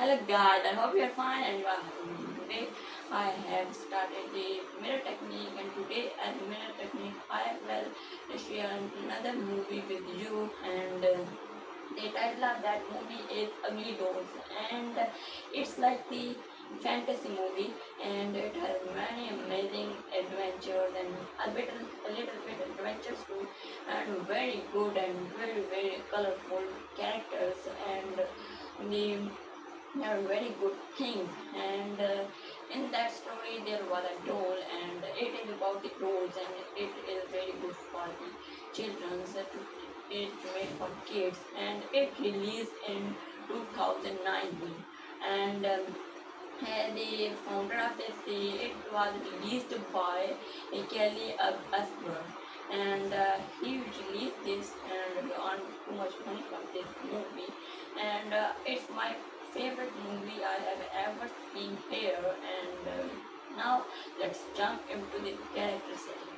Hello guys, I hope you are fine and you are today I have started the mirror technique, and today at mirror technique I will share another movie with you, and the title of that movie is Ugly Dolls, and it's like the fantasy movie, and it has many amazing adventures and a little bit adventures too, and very good and very colorful characters, and the they are very good things, and in that story there was a doll, and it is about the dolls, and it is very good for the children, it's made for kids, and it released in 2019, and the founder of this, it was released by Kelly Asper, and he released this and earned too much money from this movie, and it's my favorite movie I have ever seen here, and now let's jump into the character setting.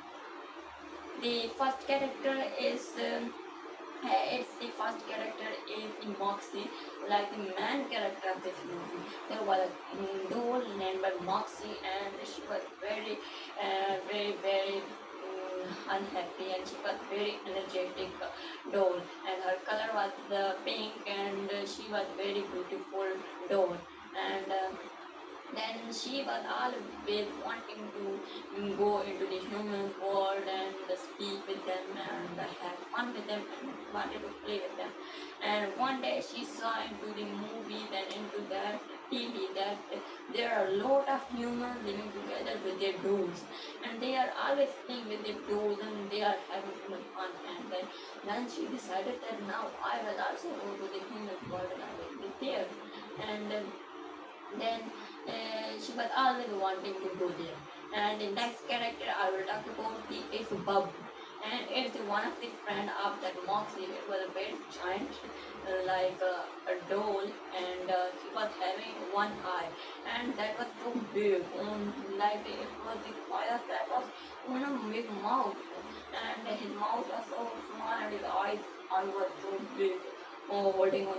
The first character is it's the first character is the Moxie, like the main character of this movie. There was a doll named Moxie, and she was very unhappy, and she was very energetic doll, and her color was the pink, and she was very beautiful doll, and then she was always wanting to go into the human world and speak with them and have fun with them and wanted to play with them. And one day she saw into the movies and into that TV that there are a lot of humans living together with their dolls, and they are always playing with their dolls, and they are having too much fun. And then she decided that now I will also go to the human world and I will be there. And then she was always wanting to go there. And the next character I will talk about is Bub. And it's one of the friend of that Moxie. It was a very giant, like a doll, and he was having one eye, and that was so big, like it was the fire that was on a big mouth, and his mouth was so small, and his eyes were so big, holding on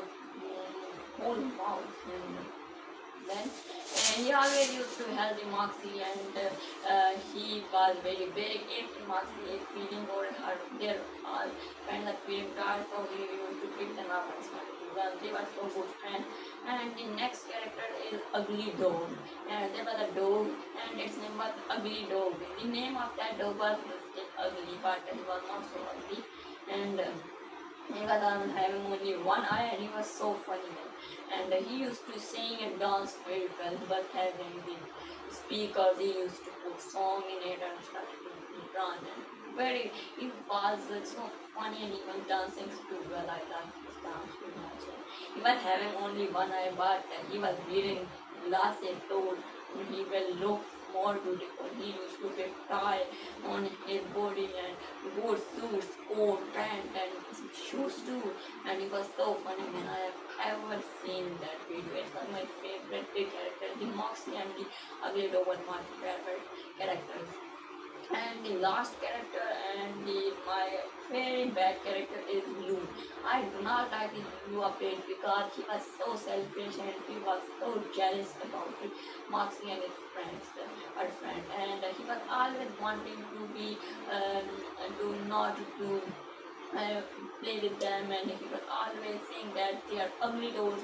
whole mouth, and then he always used to help the Moxie, and he was very big. If the Moxie is feeling or her, their all friends are feeling tired, so he used to pick them up and start to run. They were so good friends. And the next character is Ugly Dog, and there was a dog, and its name was Ugly Dog. The name of that dog was still ugly, but he was not so ugly, and he was having only one eye, and he was so funny. And he used to sing and dance very well, but having the speakers, he used to put song in it and started to run. And very, he was so funny, and he was dancing too well. I liked his dance too much. He was having only one eye, but he was wearing glasses, so he will look more beautiful. He used to get tie on his body and good suits, coat, pant, and shoes too. And it was so funny when I have ever seen that video. It's one of my favorite big characters. The Moxie and the Ugly Dog were my favorite characters. And the last character and my very bad character is Lou. I do not like the Lou a bit because he was so selfish, and he was so jealous about it, Moxie and his friends, her friend, and he was always wanting to be to not to uh, play with them, and he was always saying that they are ugly dolls.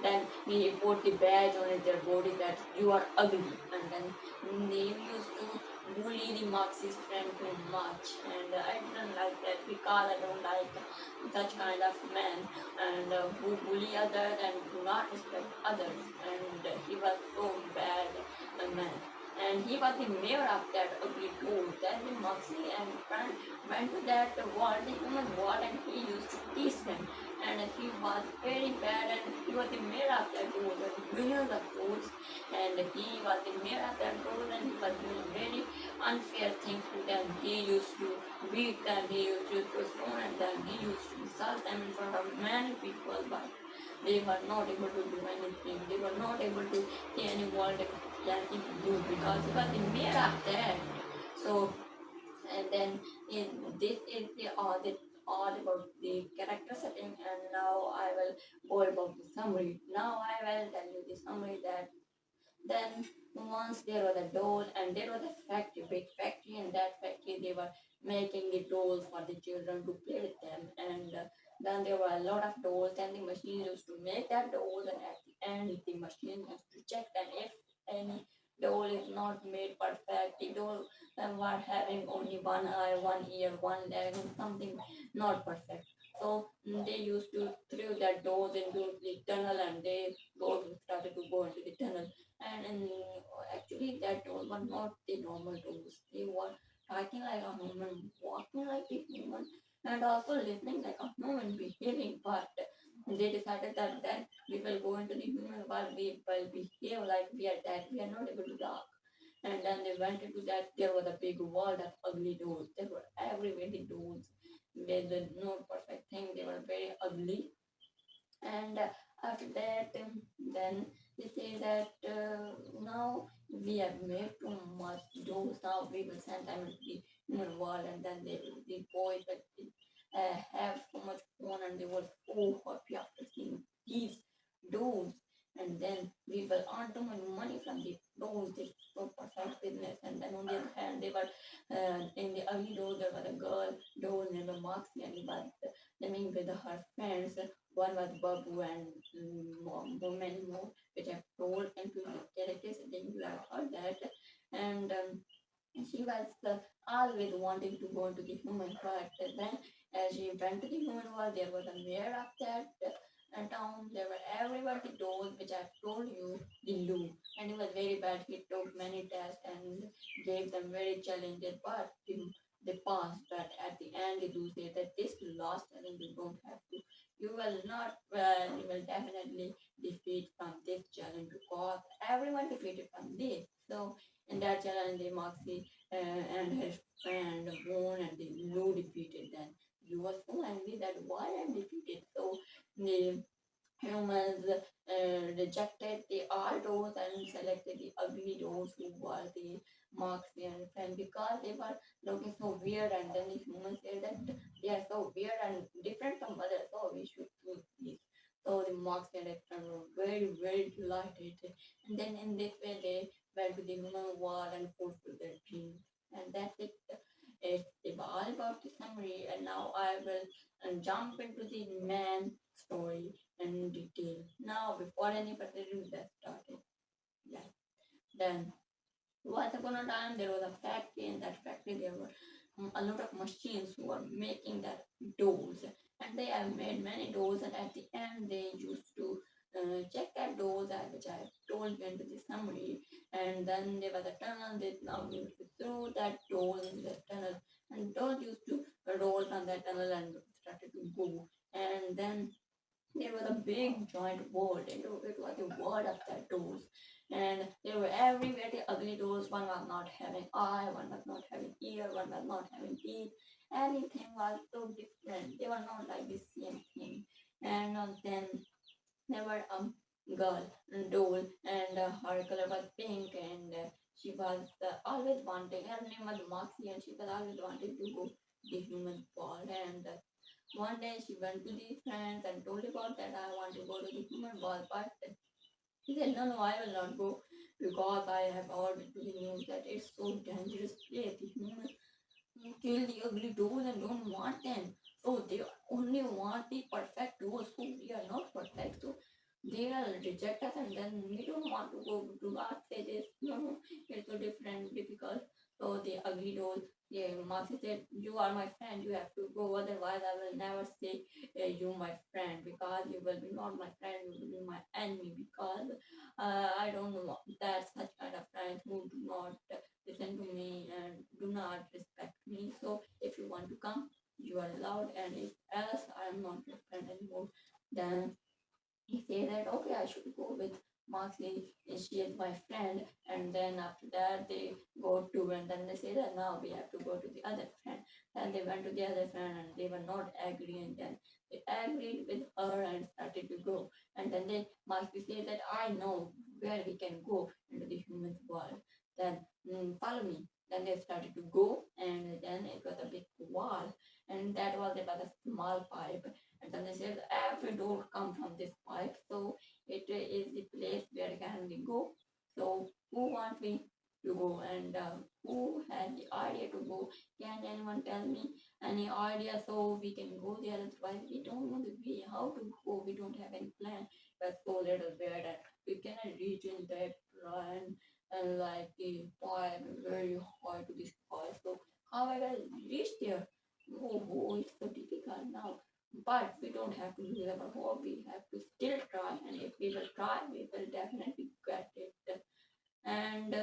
Then he put the badge on their body that you are ugly, and then they used to bully the Moxie's friend too much, and I didn't like that because I don't like such kind of men, and who bully others and do not respect others, and he was so bad a man. And he was the mayor of that ugly town. Then the Moxie and friend went to that world, the human world, and he used to tease them. And he was very bad, and he was the mayor of that town, with millions of toads, and he was the mayor of that town, and he was doing very unfair things to them. He used to beat them, he used to stone at them, he used to insult them in front of many people, but they were not able to do anything. They were not able to see any world can it do because he was the mayor of that. So, and then in this is the all about the character setting, and now I will go about the summary. Now I will tell you the summary that then once there was a doll and there was a factory, big factory. In that factory they were making the dolls for the children to play with them, and then there were a lot of dolls and the machine used to make that dolls, and at the end the machine used to check them if any doll is not made perfect. The doll were having only one eye, one ear, one leg, and something not perfect. So they used to throw that dolls into the tunnel, and they dolls started to go into the tunnel, and actually that doll were not the normal dolls. They were talking like a human, walking like a human, and also listening like a human, behaving. But they decided that then we will go into the human world, we will behave like we are dead, we are not able to talk. And then they went into that, there was a big world of ugly dolls. There were everywhere the dolls with no perfect thing, they were very ugly. And after that, then they say that now we have made too much dose, now we will send them into the human world, and then the boys will have so much fun, and they were so happy after seeing these doors. And then we will earn too much money from the doors, this so perfect business. And then on the other hand, they were in the early doors, there was a girl door named Moxie, and he was living with her friends. One was Babu, and many more, which I've told into the characters. I think you have heard that. And she was always wanting to go to the human world. And then as she went to the human world, there was a mayor of that town. There were everywhere the doors, which I've told you, the Lou. And he was very bad. He took many tests and gave them very challenging, but they passed. But at the end, they do say that this last challenge you don't have to. You will not, you will definitely defeat from this challenge because everyone defeated from this. So in that challenge, the Moxie and his friend won, and the Lou defeated them. He was so angry that why I'm defeated. So the humans rejected the all doors and selected the ugly doors who were the Marxian friend because they were looking so weird, and then the humans said that they are so weird and different from others, so we should choose these. So the Marxian friend were very, very delighted, and then in this way they went to the human world and fulfilled their dreams. And that's it. It's all about the summary, and now I will jump into the man story in detail. Now, before any further ado, let's start it. Yeah. Then, once upon a time, there was a factory. In that factory, there were a lot of machines who were making that dolls, and they have made many dolls. And at the end, they used to check that dolls, which I told you into the summary. And then there was a tunnel. They now used to throw that doll in the tunnel, and dolls used to roll from that tunnel and started to go. And then there was a big giant world. It was the world of the doors. And there were everywhere the ugly doors. One was not having eye, one was not having ear, one was not having teeth. Anything was so different. They were not like the same thing. And then there were a girl, doll, and her color was pink, and she was always wanting, her name was Moxie, and she was always wanting to go to the human world. And one day she went to the friends and told about that I want to go to the human world, but he said, no, no, I will not go because I have heard to the news that it's so dangerous place. The humans kill the ugly doors and don't want them. So they only want the perfect doors. So we are not perfect. So they will reject us, and then we don't want to go to God. Say this, no, no, it's so different, difficult. So the ugly doors, yeah, Marcy said, you are my friend, you have to go, otherwise I will never say you my friend, because you will be not my friend, you will be my enemy, because I don't know that such kind of friends who do not listen to me and do not respect me. So if you want to come, you are allowed, and if else I am not your friend anymore, then he said that okay, I should go with Moxley. She is my friend, and then after that they go to, and then they say that now we have to go to the other friend. And they went to the other friend, and they were not agreeing. Then they agreed with her and started to go. And then they Moxley said that I know where we can go into the human world. Then follow me. Then they started to go, and then it was a big wall, and that was about a small pipe. And then they said every door come from this pipe, so it is the place where can we go. So who want we to go, and who had the idea to go? Can anyone tell me any idea so we can go there? Otherwise, we don't know the way how to go. We don't have any plan. We're so little bit that we cannot reach in that run and like the pipe very high to the sky. So how I will reach there? Oh, it's so difficult now. But we don't have to lose our hope. We have to still try, and if we will try, we will definitely get it. And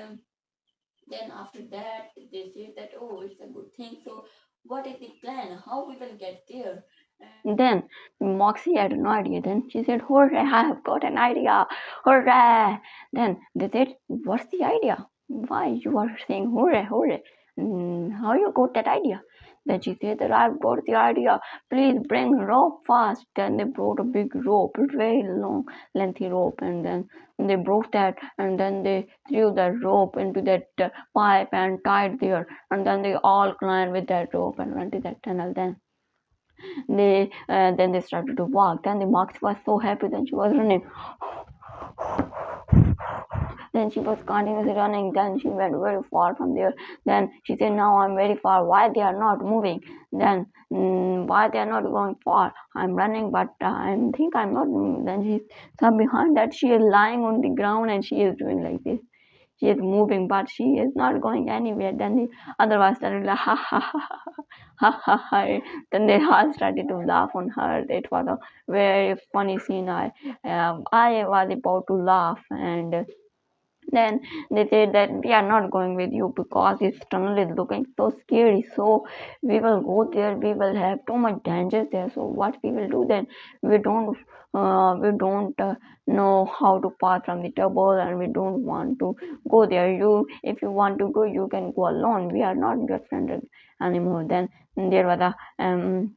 then after that, they say that oh, it's a good thing. So, what is the plan? How we will get there? Then Moxie had no idea. Then she said, "Hooray! I have got an idea! Hooray!" Then they said, "What's the idea? Why you are saying hooray, hooray? How you got that idea?" Then she said that I've got the idea. Please bring rope fast. Then they brought a big rope, a very long, lengthy rope, and then they brought that, and then they threw that rope into that pipe and tied there, and then they all climbed with that rope and went to that tunnel. Then they started to walk. Then the Mox was so happy. Then she was running. Then she was continuously running. Then she went very far from there. Then she said, "Now I'm very far. Why they are not moving? Then why they are not going far? I'm running, but I think I'm not moving." Then she saw behind that she is lying on the ground and she is doing like this. She is moving, but she is not going anywhere. Then the other one started like, ha ha ha ha ha ha. Then they all started to laugh on her. It was a very funny scene. I was about to laugh, and then they said that we are not going with you because this tunnel is looking so scary. So we will go there. We will have too much danger there. So what we will do then? We don't know how to pass from the trouble, and we don't want to go there. If you want to go, you can go alone. We are not your friend anymore. Then there was a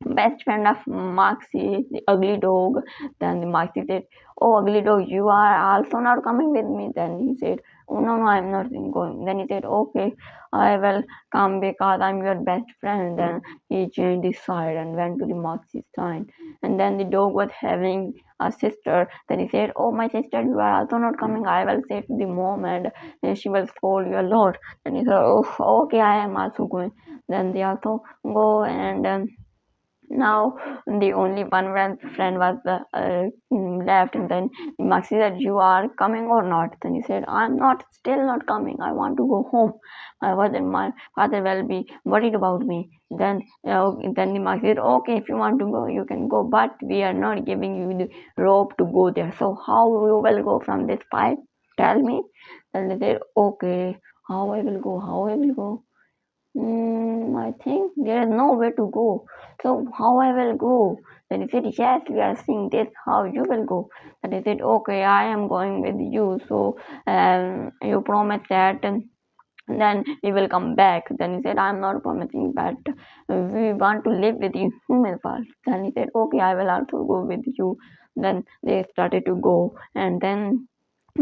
best friend of Maxi, the ugly dog. Then the Maxi said, "Oh, ugly dog, you are also not coming with me." Then he said, "Oh, no, no, I'm not going." Then he said, "Okay, I will come because I'm your best friend." Then he changed his side and went to the Maxi's side. And then the dog was having a sister. Then he said, "Oh, my sister, you are also not coming. I will say to the mom, and she will scold you a lot." Then he said, "Oh, okay, I am also going." Then they also go, and now the only one friend was left, and then Maxi said, "You are coming or not?" Then he said, "I'm not, still not coming. I want to go home. My father will be worried about me." Then the Maxi said, "Okay, if you want to go, you can go, but we are not giving you the rope to go there. So how you will go from this pipe? Tell me." Then they said, "Okay, how I will go? How I will go? I think there is no way to go. So how I will go?" Then he said, "Yes, we are seeing this. How you will go?" And he said, "Okay, I am going with you. So you promise that then we will come back." Then he said, "I'm not promising that. We want to live with you human world." Then he said, "Okay, I will also go with you." Then they started to go, and then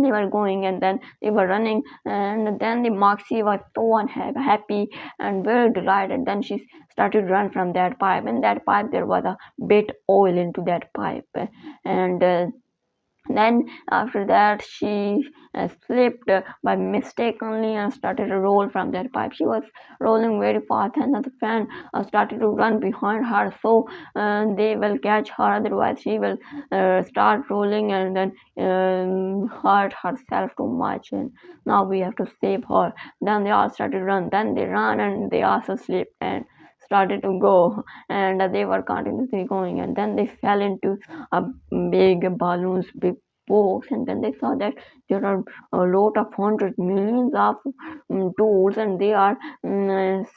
they were going, and then they were running, and then the Moxie was so unhappy and very delighted. Then she started to run from that pipe. In that pipe there was a bit oil into that pipe, and then after that she slipped by mistake only and started to roll from that pipe. She was rolling very fast, and the fan started to run behind her, so they will catch her, otherwise she will start rolling and then hurt herself too much, and now we have to save her. Then they all started to run. Then they ran, and they also slipped and started to go, and they were continuously going, and then they fell into a big balloons, big box, and then they saw that there are a lot of hundred millions of tools, and they are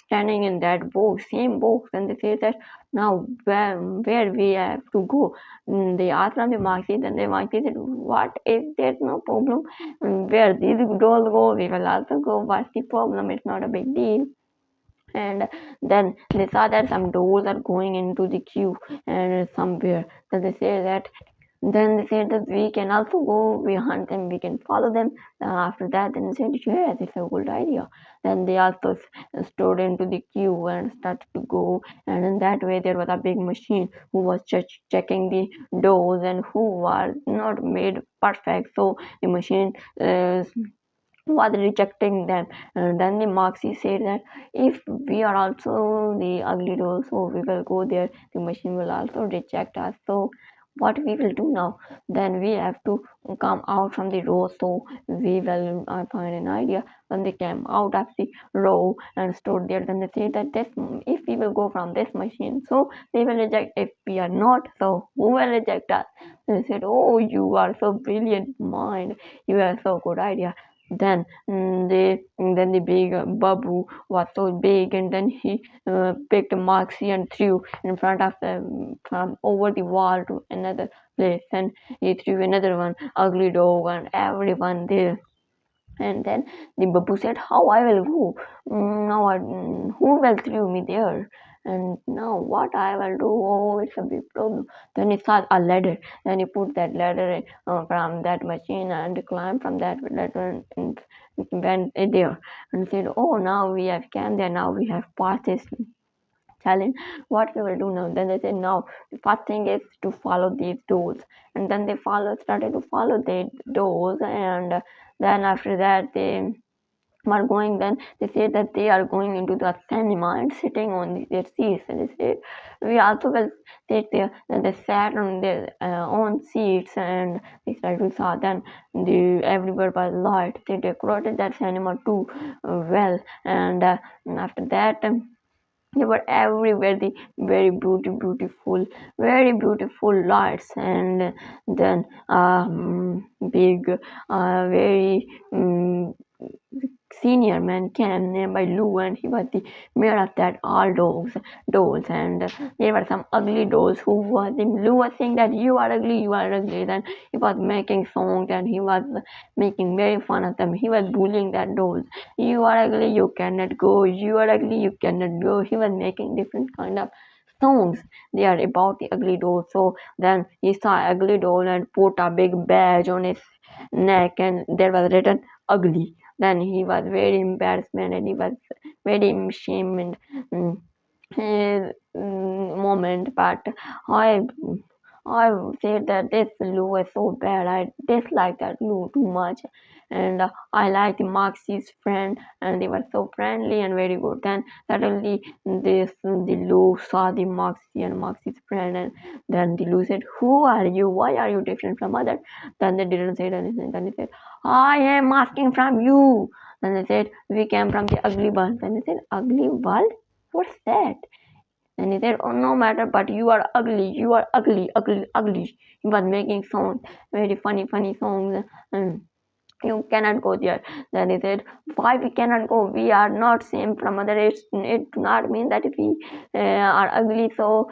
standing in that box, same box, and they say that now where we have to go. They asked from the market, and the market said, "What if there's no problem? Where these dolls go, we will also go. What's the problem? It's not a big deal." And then they saw that some dolls are going into the queue and somewhere. Then they say that Then they said that we can also go, we hunt them, we can follow them. After that, then they said, yes, it's a good idea. Then they also stood into the queue and started to go. And in that way, there was a big machine who was checking the doors and who was not made perfect. So the machine was rejecting them. And then the Marxi said that if we are also the ugly doll, so we will go there, the machine will also reject us. So what we will do now? Then we have to come out from the row. So we will find an idea. When they came out of the row and stood there, then they said that this, if we will go from this machine, so they will reject. If we are not, so who will reject us? They said, oh, you are so brilliant mind, you have so good idea. Then then the big babu was so big, and then he picked Marxy and threw in front of them from over the wall to another place, and he threw another one ugly dog and everyone there. And then the babu said, how I will go? Now who will throw me there? And now what I will do? Oh, it's a big problem. Then he saw a ladder. Then he put that ladder from that machine and climbed from that ladder and went there and said, oh, now we have came there. Now we have passed this challenge. What we will do now? Then they said, now the first thing is to follow these doors. And then they started to follow the doors, and then after that they were going. Then they said that they are going into the cinema and sitting on their seats, and they said we also will sit there. And they sat on their own seats, and they started to saw. Then the everywhere was light. They decorated that cinema too well. And after that they were everywhere, the very very beautiful lights. And then big very senior man came nearby Lou, and he was the mayor of that all dolls. And there were some ugly dolls who was the Lou was saying that you are ugly, you are ugly. Then he was making songs and he was making very fun of them. He was bullying that dolls. You are ugly, you cannot go. You are ugly, you cannot go. He was making different kind of songs. They are about the ugly doll. So then he saw ugly doll and put a big badge on his neck, and there was written ugly. Then he was very embarrassed and he was very ashamed in his moment. But I I said that this Lou is so bad. I dislike that Lou too much, and I like the Marx's friend, and they were so friendly and very good. Then suddenly the Lou saw the Marxy and Marx's friend, and then the Lou said, "Who are you? Why are you different from others?" Then they didn't say anything. Then they said, "I am asking from you." Then they said, "We came from the ugly world." Then they said, "Ugly world? What's that?" And he said, oh, no matter, but you are ugly, you are ugly, ugly, ugly. He was making songs, very funny songs, and you cannot go there. Then he said, why we cannot go? We are not same from other. It do not mean that we are ugly, so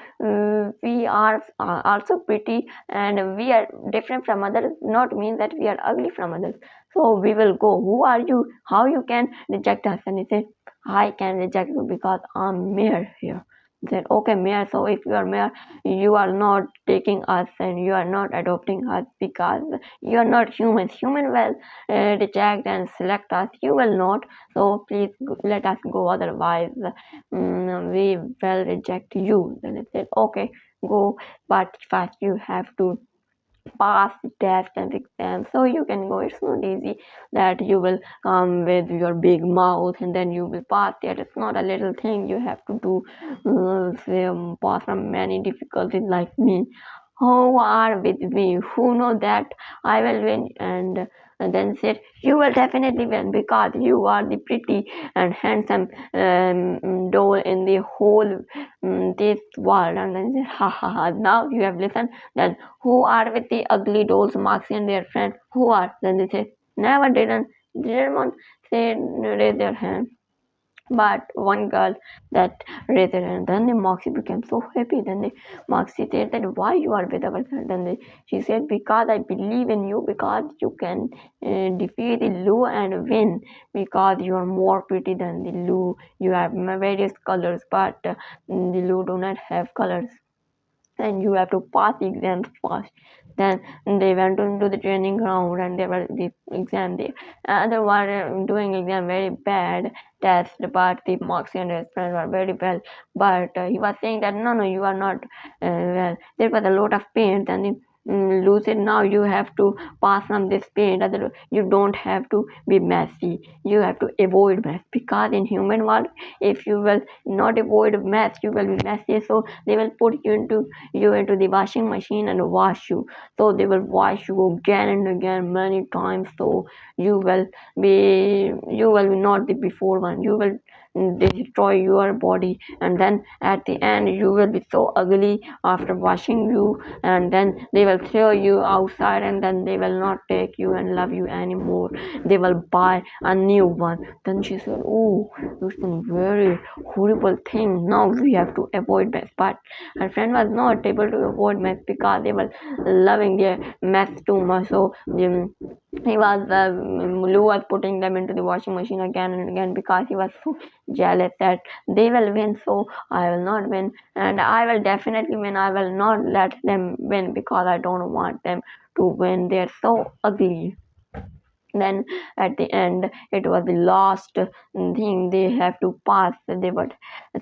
we are also pretty, and we are different from others. Not mean that we are ugly from others. So we will go. Who are you? How you can reject us? And he said, I can reject you because I'm mayor here. Said, okay, mayor, so if you are mayor, you are not taking us and you are not adopting us because you are not humans. Human will reject and select us. You will not. So please let us go. Otherwise, we will reject you. Then I said, okay, go. But first you have to pass the test and exam, so you can go. It's not easy that you will come with your big mouth and then you will pass it. It's not a little thing. You have to do pass from many difficulties like me who are with me, who know that I will win. And then said, you will definitely win because you are the pretty and handsome doll in the whole this world. And then said, ha ha ha, now you have listened. Then who are with the ugly dolls, Marxy and their friend? Who are? Then they said, never didn't want say raise their hand. But one girl that raised her hand. Then the Moxie became so happy. Then the Moxie said that why you are with our friend. Then she said because I believe in you, because you can defeat the Lou and win, because you are more pretty than the Lou. You have various colors, but the Lou do not have colors, and you have to pass the exams fast. Then they went into the training ground and they were the exam there. They were doing exam very bad test, but the Moxie and his friend were very well. But he was saying that no, you are not well. There was a lot of pain. Then the Lucid, now you have to pass from this pain. Other, you don't have to be messy. You have to avoid mess, because in human world, if you will not avoid mess, you will be messy. So they will put you into the washing machine and wash you. So they will wash you again and again many times. So you will be not the before one. You will destroy your body, and then at the end you will be so ugly after washing you, and then they will throw you outside, and then they will not take you and love you anymore. They will buy a new one. Then she said, oh, it's a very horrible thing. Now we have to avoid mess. But her friend was not able to avoid mess because they were loving their mess too much. So Lou was putting them into the washing machine again and again because he was so jealous that they will win, so I will not win, and I will definitely win. I will not let them win because I don't want them to win. They're so ugly. Then at the end, it was the last thing they have to pass. They were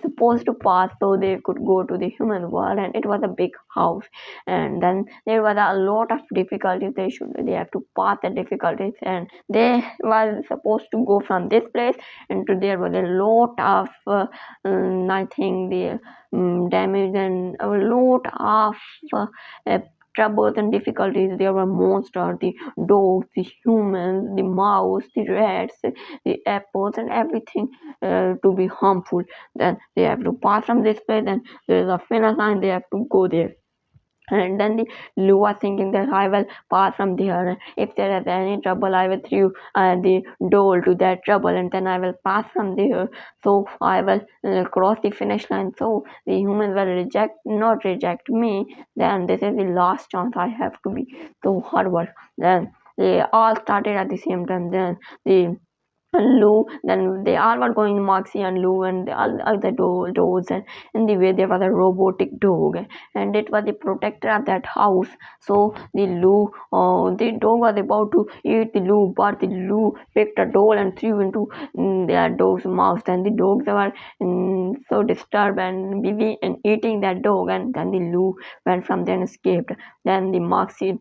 supposed to pass so they could go to the human world, and it was a big house. And then there was a lot of difficulties. They have to pass the difficulties, and they were supposed to go from this place into there was a lot of I think the damage and a lot of troubles and difficulties. There were monsters, the dogs, the humans, the mouse, the rats, the apples, and everything to be harmful. Then they have to pass from this place, and there is a finish line. They have to go there. And then the Lou was thinking that I will pass from there. If there is any trouble, I will throw the doll to that trouble, and then I will pass from there. So I will cross the finish line. So the humans will not reject me. Then this is the last chance I have to be so hard work. Then they all started at the same time. Then the Lou, then they all were going, Moxie and Lou and the other dogs, and in the way there was a robotic dog, and it was the protector of that house. So the dog was about to eat the Lou, but the Lou picked a doll and threw into their dog's mouth, and the dogs were so disturbed and busy in eating that dog, and then the Lou went from there and escaped. Then the Moxie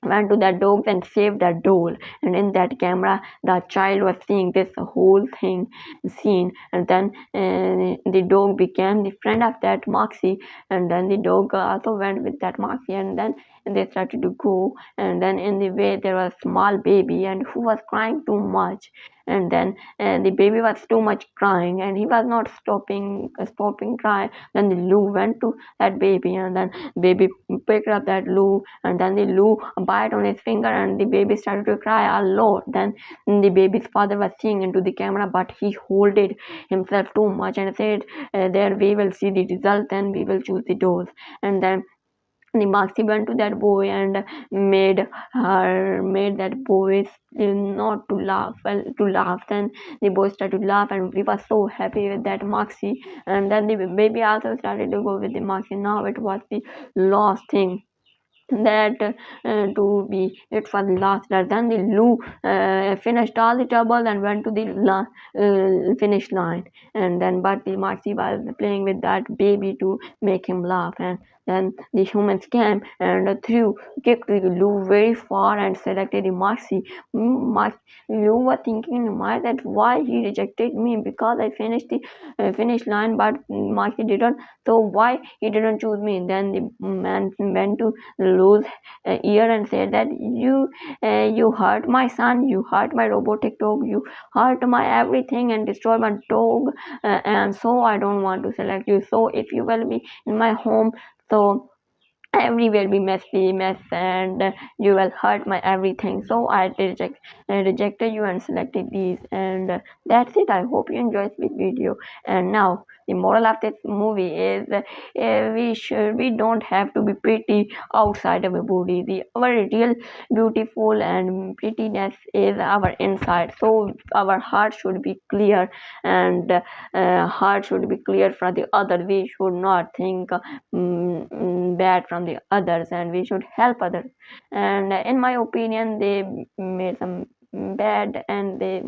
went to that dog and saved that doll, and in that camera the child was seeing this whole thing scene, and then the dog became the friend of that Moxie, and then the dog also went with that Moxie, and then they started to go, and then in the way there was a small baby and who was crying too much, and then the baby was too much crying and he was not stopping crying. Then the Lou went to that baby, and then baby picked up that Lou, and then the Lou bite on his finger, and the baby started to cry a lot. Then the baby's father was seeing into the camera, but he holded himself too much and said, there we will see the result, then we will choose the dose. And then the Moxie went to that boy and made that boy not to laugh, well, to laugh. Then the boy started to laugh, and we were so happy with that Moxie. And then the baby also started to go with the Moxie. Now it was the last thing that to be it was last that. Then the Lou finished all the trouble and went to the finish line, and then but the Moxie was playing with that baby to make him laugh, and then the humans came and kicked the Lou very far and selected the Moxie. Lou was thinking in mind that why he rejected me, because I finished the finish line, but Moxie didn't, so why he didn't choose me. Then the man went to Lou's ear and said that you hurt my son, you hurt my robotic dog, you hurt my everything and destroy my dog, and so I don't want to select you. So if you will be in my home, so everywhere be mess, and you will hurt my everything. So I rejected you and selected these, and that's it. I hope you enjoyed this video. And now the moral of this movie is we don't have to be pretty outside our body. Our real beautiful and prettiness is our inside. So our heart should be clear, and heart should be clear for the other. We should not think bad from the others, and we should help others. And in my opinion, they made some bad, and they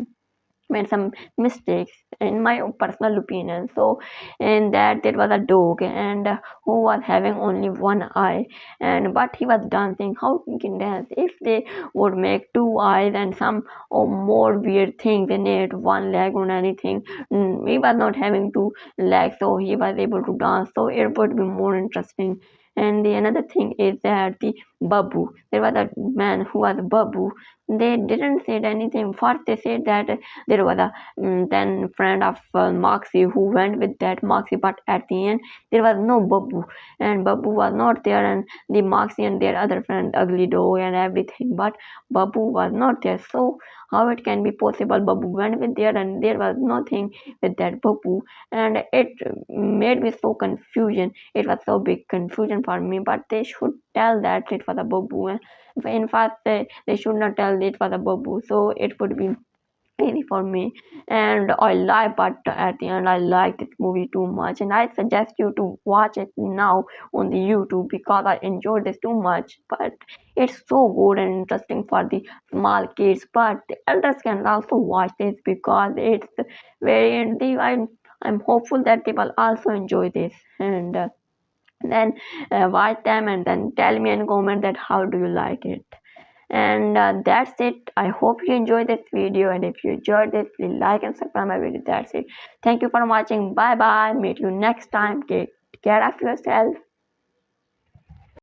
made some mistakes in my personal opinion. So in that, there was a dog, and who was having only one eye, and but he was dancing. How he can dance if they would make two eyes and some or more weird things in it, one leg or anything. He was not having two legs, so he was able to dance, so it would be more interesting. And the another thing is that the babu, there was a man who was babu. They didn't say anything. First they said that there was a then friend of Moxie who went with that Moxie, but at the end there was no Babu, and Babu was not there, and the Moxie and their other friend Ugly Dog and everything, but Babu was not there. So how it can be possible? Babu went with there, and there was nothing with that Babu, and it made me so confusion. It was so big confusion for me. But they should tell that it was a Babu, and in fact they should not tell it was a Babu, so it would be easy for me. And I like, but at the end I like this movie too much, and I suggest you to watch it now on the YouTube because I enjoyed this too much. But it's so good and interesting for the small kids, but the elders can also watch this because it's very I'm hopeful that they will also enjoy this. And then watch them and then tell me in comment that how do you like it. And that's it. I hope you enjoyed this video, and if you enjoyed this, please like and subscribe my video. That's it. Thank you for watching. Bye bye. Meet you next time. Take care of yourself.